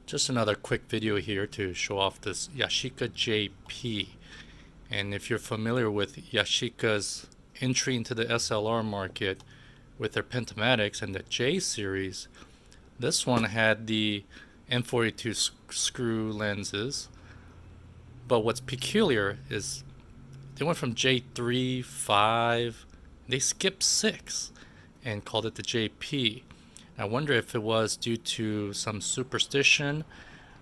Just another quick video here to show off this Yashica J-P. And if you're familiar with Yashica's entry into the SLR market with their pentamatics and the J series, this one had the M42 screw lenses. But what's peculiar is they went from J3, 5, they skipped 6 and called it the JP. I wonder if it was due to some superstition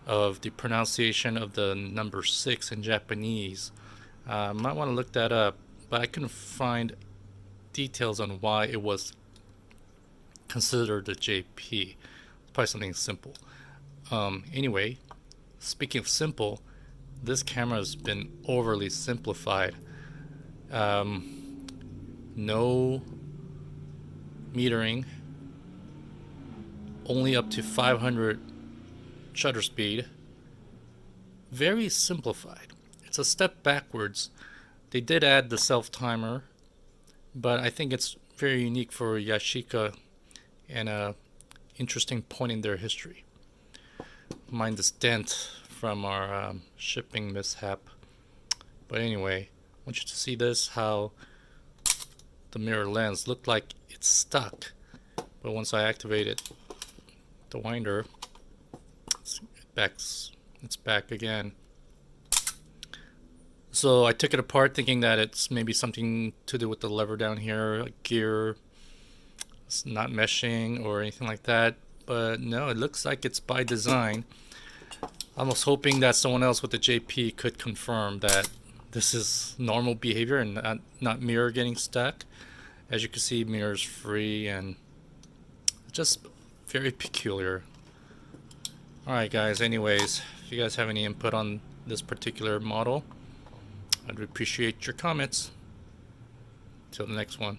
of the pronunciation of the number 6 in Japanese. Might want to look that up, but I couldn't find details on why it was considered a JP. It's probably something simple. Anyway, speaking of simple, this camera has been overly simplified. No metering, only up to 500 shutter speed. Very simplified. It's a step backwards. They did add the self timer, but I think it's very unique for Yashica and a interesting point in their history. Mind this dent from our shipping mishap. But anyway, I want you to see this, how the mirror lens looked like it's stuck, but once I activated the winder, it's back again. So I took it apart thinking that it's maybe something to do with the lever down here, gear, it's not meshing or anything like that, but no, it looks like it's by design. I was hoping that someone else with the JP could confirm that this is normal behavior and not mirror getting stuck. As you can see, mirror's free and just very peculiar. Alright guys, anyways, if you guys have any input on this particular model, I'd appreciate your comments. Till the next one.